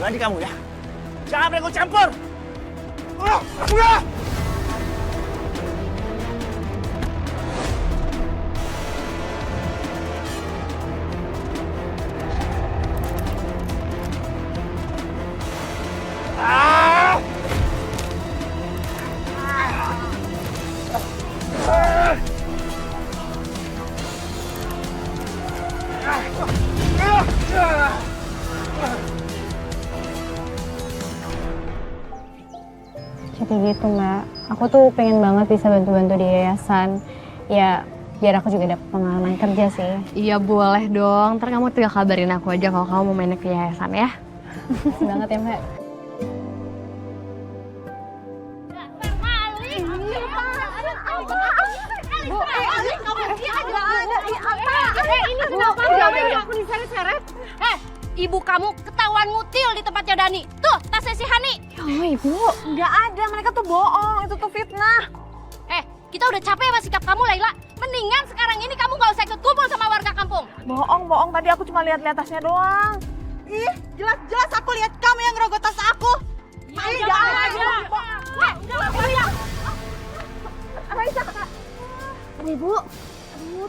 Berani kamu ya? Jangan berani kau campur! Udah! Jadi gitu Mbak, aku tuh pengen banget bisa bantu-bantu di yayasan. Ya biar aku juga dapat pengalaman kerja sih. Iya boleh dong, ntar kamu tinggal kabarin aku aja kalau kamu mau main ke yayasan ya. Makasih banget ya Mbak. Ibu kamu ketahuan ngutil di tempatnya Dani. Tuh, tasnya si Hani. Oh Ibu. Nggak ada, mereka tuh bohong, itu tuh fitnah. Kita udah capek sama sikap kamu, Laila. Mendingan sekarang ini kamu gak usah ikut kumpul sama warga kampung. Bohong, tadi aku cuma lihat-lihat tasnya doang. Ih, jelas-jelas aku lihat kamu yang ngerogot tas aku. Ih, jangan aja. Ibu,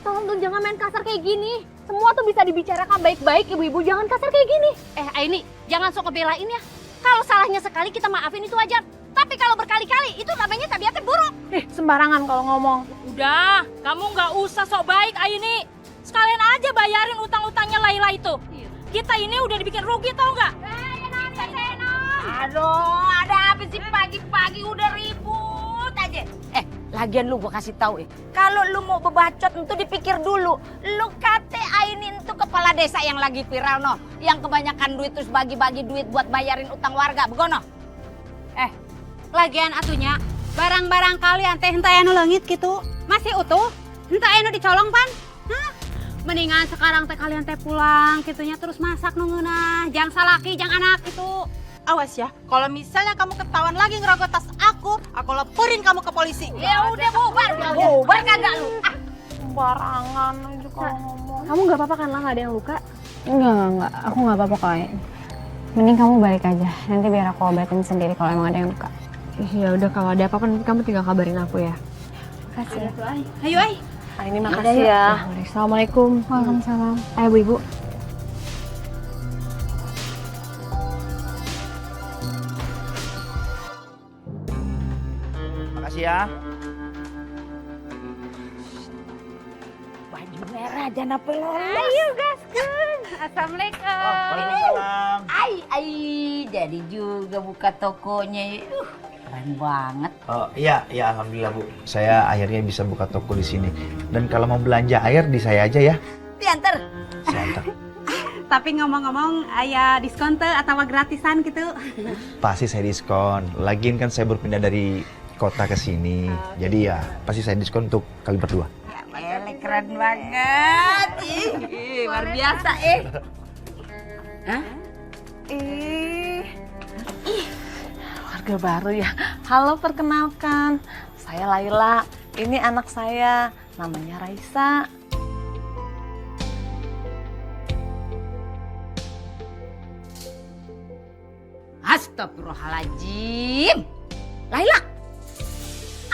tolong dong jangan main kasar kayak gini. Semua tuh bisa dibicarakan baik-baik, ibu-ibu. Jangan kasar kayak gini. Aini, jangan sok ngebelain ya. Kalau salahnya sekali kita maafin itu wajar. Tapi kalau berkali-kali itu namanya tabiatnya buruk. Sembarangan kalau ngomong. Udah, kamu nggak usah sok baik Aini. Sekalian aja bayarin utang-utangnya Laila itu. Kita ini udah dibikin rugi tau nggak? Aduh, ada apa sih pagi-pagi udah ribut aja. Lagian lu gua kasih tahu kalau lu mau bebacot itu dipikir dulu. Lu kate Aini itu kepala desa yang lagi viral no, yang kebanyakan duit terus bagi-bagi duit buat bayarin utang warga, begono. Lagian atunya barang-barang kalian teh henteu anu leungit gitu masih utuh, henteu anu dicolong pan. Mendingan sekarang teh kalian teh pulang kitunya terus masak nungeunah, jang salaki jang anak gitu. Awas ya, kalau misalnya kamu ketahuan lagi ngerogot tas aku lepurin kamu ke polisi. Ya udah bubar kagak lu. Sembarangan aja kalau ngomong. Kamu nggak apa-apa kan lah, nggak ada yang luka? Enggak. Aku nggak apa-apa kok. Mending kamu balik aja. Nanti biar aku obatin sendiri kalau emang ada yang luka. Ya udah kalau ada apa-apa nanti kamu tinggal kabarin aku ya. Makasih ya. Ayo ay. Ini makasih ya. Assalamualaikum. Waalaikumsalam. Ayo Bu. Makasih ya. Baju merah jangan apa lolos. Ayo gaskeun. Assalamualaikum. Waalaikumsalam. Ai, jadi juga buka tokonya. Keren banget. Oh iya, alhamdulillah Bu. Saya akhirnya bisa buka toko di sini. Dan kalau mau belanja air di saya aja ya. Diantar. Saya antar. Tapi ngomong-ngomong aya diskon teh atau gratisan gitu. Pasti saya diskon. Lagian kan saya berpindah dari kota ke sini. Jadi ya pasti saya diskon untuk kalian berdua. Keren banget. Luar biasa Warga baru ya. Halo, perkenalkan. Saya Laila. Ini anak saya, namanya Raisa. Astagfirullahaladzim. Laila.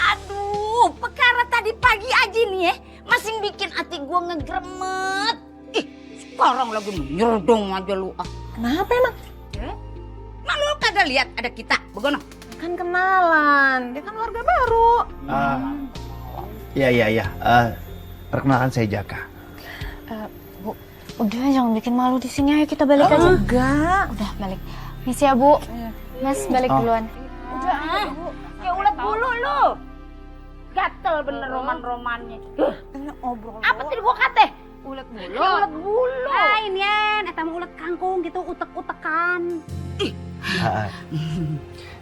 Aduh, perkara tadi pagi aja nih masih bikin hati gua ngegremet. Sekarang lagi nyerudung aja lu. Kenapa emang? Mak lu kagak lihat ada kita, begono. Kan kenalan, dia kan warga baru. Iya. Perkenalkan saya Jaka. Bu, udah jangan bikin malu di sini. Ayo kita balik aja. Enggak. Udah balik. Misi ya Bu. Mas balik duluan. Udah, ya ulet bulu lu. Gatel bener roman-romannya. Obrol. Apa sih dibuka teh? Ulet bulu. Ya ulet bulu. Lain yen, eta mah ulet kangkung gitu utek-utekan.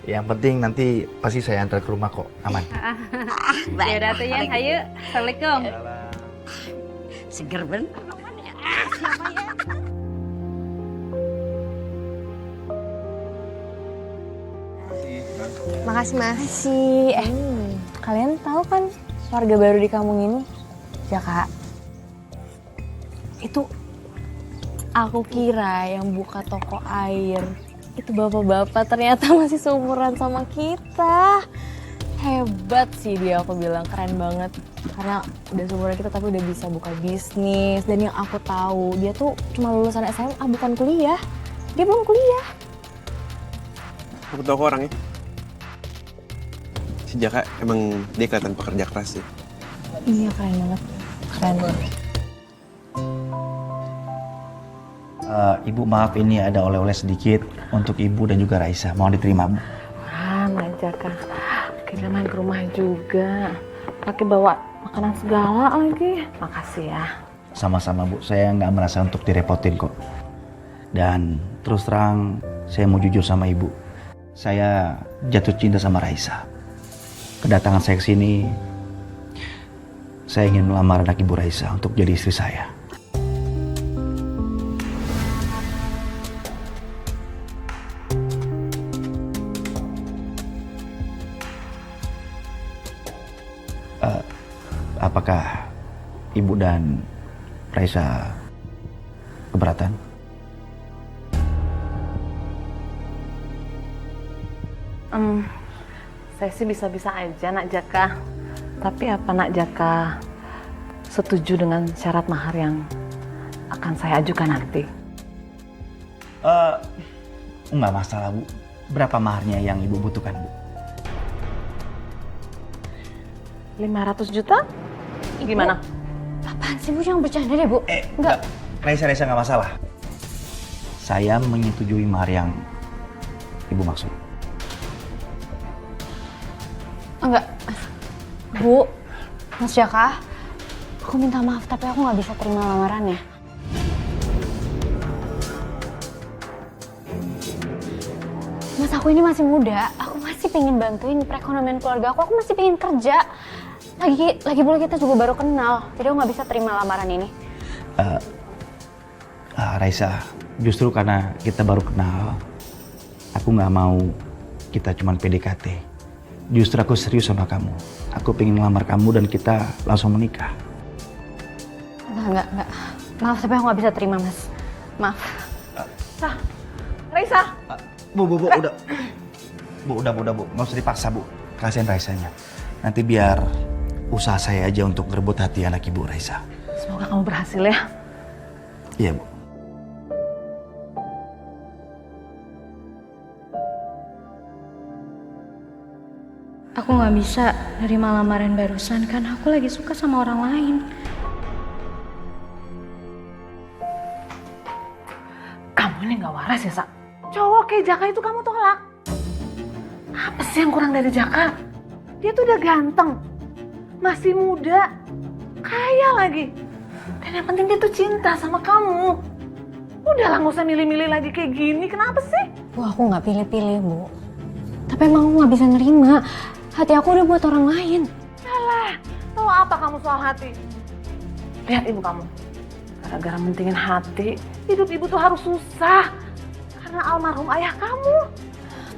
Yang penting nanti pasti saya antar ke rumah kok, aman. Ya udah tuh Yan, ayo. Assalamualaikum. Seger bener romannya. Siapa ya? Makasih Mas. Kalian tahu kan warga baru di kampung ini? Jaka. Itu aku kira yang buka toko air itu bapak-bapak ternyata masih seumuran sama kita. Hebat sih dia, aku bilang keren banget. Karena udah seumuran kita tapi udah bisa buka bisnis. Dan yang aku tahu, dia tuh cuma lulusan SMA bukan kuliah. Dia belum kuliah. Aku tahu kok orangnya. Si Jaka emang dia kelihatan pekerja keras sih. Iya keren banget. Keren banget. Ibu maaf, ini ada oleh-oleh sedikit untuk Ibu dan juga Raisa. Mohon diterima, Bu. Nak Jaka. Kita main ke rumah juga. Pakai bawa makanan segala lagi. Makasih ya. Sama-sama, Bu. Saya nggak merasa untuk direpotin kok. Dan terus terang, saya mau jujur sama Ibu. Saya jatuh cinta sama Raisa. Kedatangan saya ke sini, saya ingin melamar anak Ibu Raisa untuk jadi istri saya. Apakah Ibu dan Raisa keberatan? Saya sih bisa-bisa aja Nak Jaka. Tapi apa Nak Jaka setuju dengan syarat mahar yang akan saya ajukan nanti? Enggak masalah, Bu. Berapa maharnya yang Ibu butuhkan, Bu? 500 juta? Gimana? Apaan sih Bu, jangan bercanda deh Bu. Enggak. Raisa nggak masalah. Saya menyetujui mahar yang Ibu maksud. Enggak. Bu, Mas Jaka, aku minta maaf tapi aku nggak bisa terima lamarannya. Mas, aku ini masih muda, aku masih pengen bantuin perekonomian keluarga aku masih pengen kerja. Lagi pula kita juga baru kenal, jadi aku nggak bisa terima lamaran ini. Raisa, justru karena kita baru kenal, aku nggak mau kita cuman PDKT. Justru aku serius sama kamu. Aku pengen melamar kamu dan kita langsung menikah. Enggak. Maaf, tapi aku nggak bisa terima, Mas. Maaf. Raisa! Bu, udah. Bu, nggak usah dipaksa, Bu. Kasihin Raisanya. Nanti biar usaha saya aja untuk ngerebut hati anak Ibu Raisa. Semoga kamu berhasil ya. Iya, Bu. Aku nggak bisa nerima lamaran barusan karena aku lagi suka sama orang lain. Kamu ini gak waras ya, Sa? Cowok kayak Jaka itu kamu tolak. Apa sih yang kurang dari Jaka? Dia tuh udah ganteng, masih muda, kaya lagi. Dan yang penting dia tuh cinta sama kamu. Udahlah, gak usah milih-milih lagi kayak gini. Kenapa sih? Bu, aku nggak pilih-pilih, Bu. Tapi emang aku nggak bisa nerima. Hati aku udah buat orang lain. Alah, tahu apa kamu soal hati? Lihat ibu kamu. Gara-gara mentingin hati, hidup ibu tuh harus susah. Karena almarhum ayah kamu.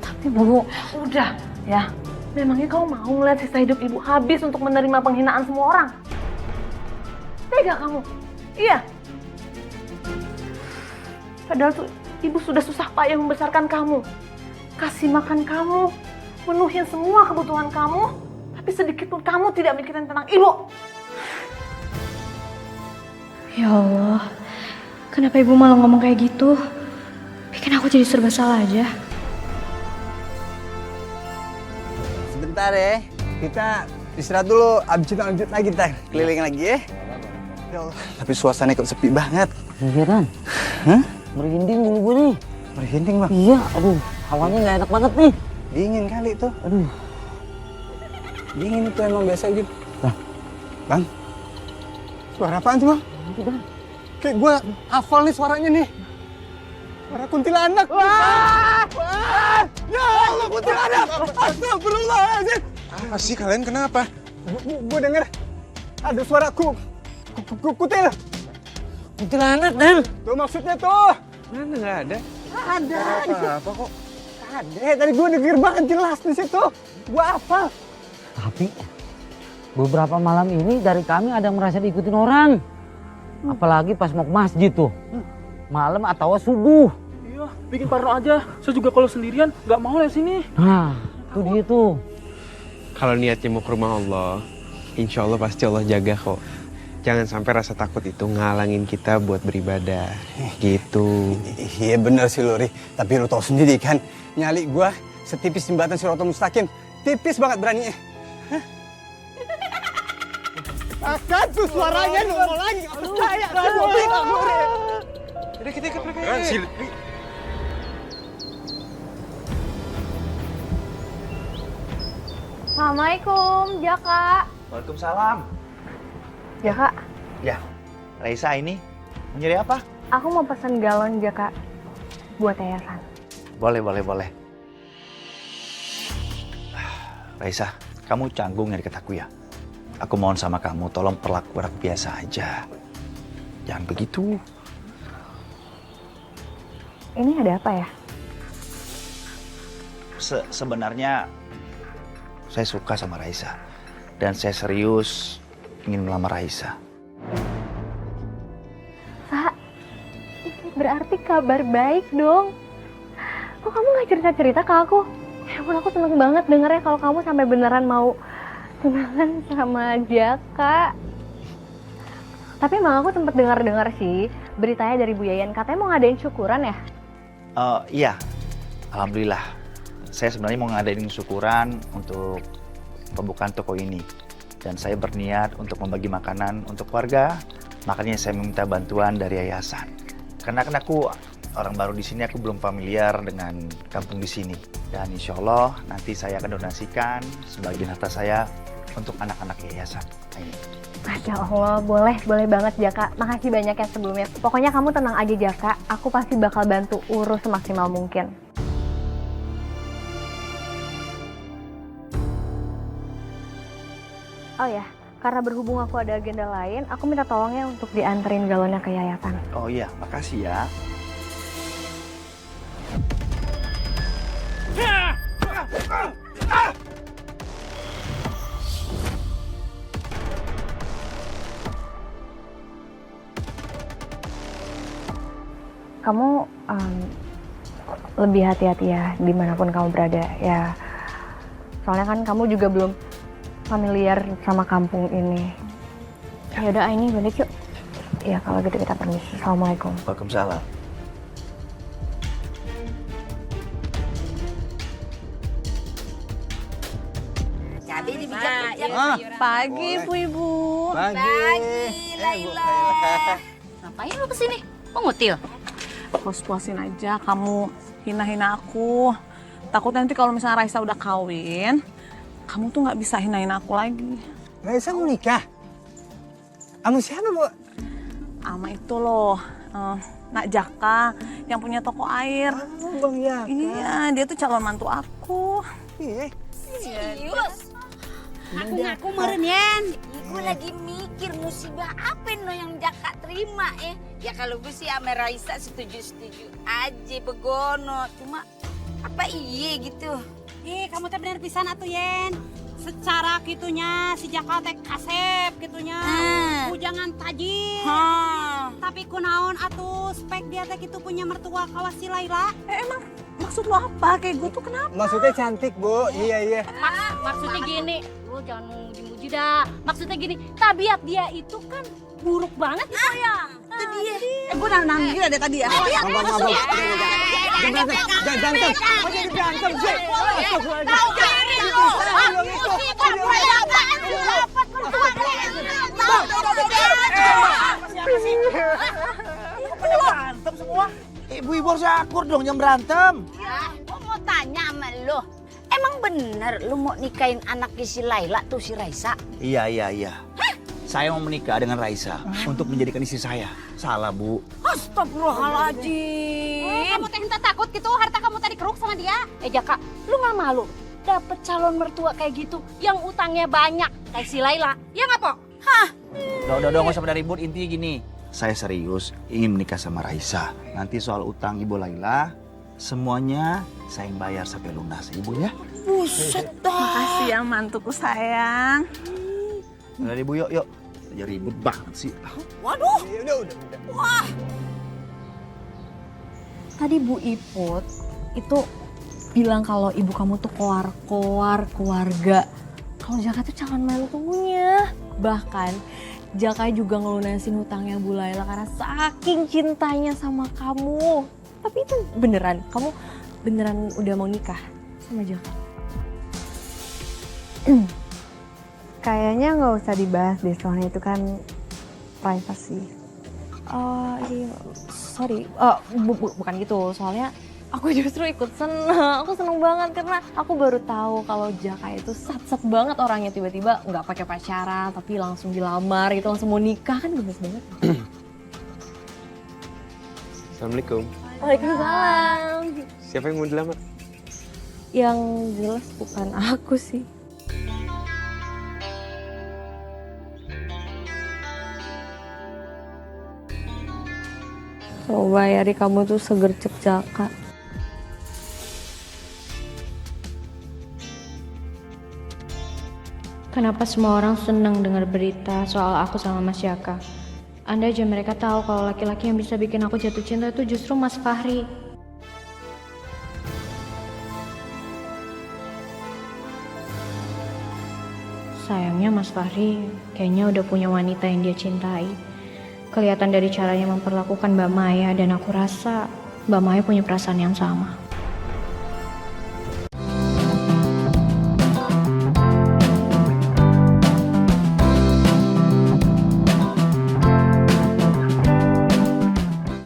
Tapi Bu, Udah, ya. Memangnya kamu mau ngeliat sisa hidup ibu habis untuk menerima penghinaan semua orang? Tega kamu? Iya. Padahal tuh ibu sudah susah payah membesarkan kamu. Kasih makan kamu, penuhin semua kebutuhan kamu, tapi sedikit pun kamu tidak mikirin tentang ibu. Ya Allah, kenapa ibu malah ngomong kayak gitu? Bikin aku jadi serba salah aja. Sebentar ya, kita istirahat dulu, abis itu lanjut lagi kita keliling lagi ya. Ya Allah, tapi suasana kok sepi banget. Iya kan? Hah? Merinding dulu gue nih. Merinding bang? Iya, aduh, hawanya nggak enak banget nih. Dingin kali tuh. Aduh. Dingin itu emang biasa gitu. Lah. Bang, suara apaan sih bang? Kayak gue hafal nih suaranya nih. Suara kuntilanak. Wah! Wah! Ya Allah, kuntilanak! Astagfirullahaladzim! Apa sih kalian kenapa? Gue denger ada suara kutil. Kuntilanak, Dan. Tuh maksudnya tuh. Mana nggak ada? Ada. Apa kok? Ada. Tadi gue denger banget jelas di situ. Gue hafal. Tapi beberapa malam ini dari kami ada yang merasa diikutin orang. Apalagi pas mau ke masjid tuh. Malam atau subuh. Iya. bikin parno aja. Saya juga kalau sendirian nggak mau lewat sini. Nah, itu dia tuh. Kalau niatnya mau ke rumah Allah, insya Allah pasti Allah jaga kok. Jangan sampai rasa takut itu ngalangin kita buat beribadah. Gitu. Iya bener sih Lori, tapi lu tau sendiri kan, nyali gua setipis jembatan Siratal Mustaqim, tipis banget beraninya. Akan tuh suaranya nongol lagi, nggak percaya. Jadi kita ikut mereka. Assalamualaikum, Jaka. Waalaikumsalam. Jaka, Ya, Raisa ini mau nyari apa? aku mau pesan galon Jaka buat yayasan. Boleh. Raisa, kamu canggung ya deket aku ya. Aku mohon sama kamu, tolong perlakuan aku biasa aja. Jangan begitu. Ini ada apa ya? Sebenarnya saya suka sama Raisa. Dan saya serius ingin melamar Raisa. Sa, ini berarti kabar baik dong. Kok kamu nggak cerita-cerita ke aku? Ya ampun, aku seneng banget dengernya kalau kamu sampai beneran mau tunangan sama Jaka. Tapi emang aku sempet dengar-dengar sih beritanya dari Bu Yayan, katanya mau ngadain syukuran ya? Iya, alhamdulillah. Saya sebenarnya mau ngadain syukuran untuk pembukaan toko ini. Dan saya berniat untuk membagi makanan untuk keluarga. Makanya saya meminta bantuan dari yayasan. Karena kan aku orang baru di sini, aku belum familiar dengan kampung di sini. Dan insya Allah nanti saya akan donasikan sebagian harta saya untuk anak-anak yayasan. Nah, ini. Masya Allah, boleh banget Jaka. Makasih banyak ya sebelumnya. Pokoknya kamu tenang aja Jaka, aku pasti bakal bantu urus semaksimal mungkin. Oh ya, karena berhubung aku ada agenda lain, aku minta tolongnya untuk dianterin galonnya ke yayasan. Oh iya, makasih ya. Kamu lebih hati-hati ya dimanapun kamu berada ya. Soalnya kan kamu juga belum familiar sama kampung ini. Ya udah, ini balik yuk. Ya kalau gitu kita permisi. Assalamualaikum. Waalaikumsalam. Cabai dibijak-bijak. Pagi ibu-ibu. Pagi, Laila. Ngapain lu kesini? Mau ngutil? Puas-puasin aja kamu hina-hina aku. Takut nanti kalau misalnya Raisa udah kawin, kamu tuh nggak bisa hinain aku lagi. Raisa mau nikah? Sama siapa, Bu? Sama itu loh, Nak Jaka yang punya toko air. Oh, Bang Jaka. Iya, dia tuh calon mantu aku. Iya. Serius? Aku meren Yen. Gue lagi mikir musibah apa no yang Jaka terima ya. Ya kalau gue sih sama Raisa setuju-setuju aja begono. Cuma apa iye gitu. Kamu teh bener pisan atuh Yen. Secara kitunya si Jaka teh kasep kitunya. Bujangan tajir. Tapi kunaon atuh spek dia teh kitu punya mertua kawas si Laila. Emang maksud lo apa? Kayak gue tuh kenapa? Maksudnya cantik, Bu. Iya. Maksudnya gini, lu jangan muji-muji dah. Maksudnya gini, tabiat dia itu kan buruk banget gitu ya. Itu dia. Gue nangis ada tadi ya. Jangan berantem. Kok jadi berantem sih? Tahu diri lu. Musibah perdagangan lu dapat mertua. Berantem semua. Ibu-ibu harus akur dong, jangan berantem. Ya, gue mau tanya sama lu. Emang bener lu mau nikahin anaknya si Laila tuh si Raisa? Iya. Saya mau menikah dengan Raisa untuk menjadikan istri saya. Salah, Bu. Astagfirullahaladzim. Kamu teh henteu takut gitu harta kamu tadi keruk sama dia? Jaka, lu gak malu dapet calon mertua kayak gitu yang utangnya banyak kayak si Laila? Ya nggak, Po? Udah, nggak usah pada ribut. Intinya gini, saya serius ingin menikah sama Raisa. Nanti soal utang Ibu Laila, semuanya saya yang bayar sampai lunas, Ibu ya. Buset dah. Makasih ya mantuku sayang. Udah Ibu, yuk. Aja ribut banget sih. Waduh. Udah. Wah. tadi Bu Iput itu bilang kalau ibu kamu tuh koar-koar keluarga. Kalau Jaka tuh calon mantunya. Bahkan Jaka juga ngelunasin hutangnya Bu Laila karena saking cintanya sama kamu. Tapi itu beneran, kamu beneran udah mau nikah sama Jaka? Kayaknya nggak usah dibahas deh, soalnya itu kan privasi. Iya, sorry. Bukan gitu, soalnya aku justru ikut seneng. Aku seneng banget karena aku baru tahu kalau Jaka itu sat-sat banget orangnya, tiba-tiba nggak pakai pacaran tapi langsung dilamar gitu, langsung mau nikah, kan gemes banget. Assalamualaikum. Waalaikumsalam. Siapa yang mau dilamar? Yang jelas bukan aku sih. Coba ya, kamu tuh segercep Jaka. Kenapa semua orang senang dengar berita soal aku sama Mas Jaka? Andai aja mereka tahu kalau laki-laki yang bisa bikin aku jatuh cinta itu justru Mas Fahri. Sayangnya Mas Fahri kayaknya udah punya wanita yang dia cintai. Kelihatan dari caranya memperlakukan Mbak Maya, dan aku rasa Mbak Maya punya perasaan yang sama.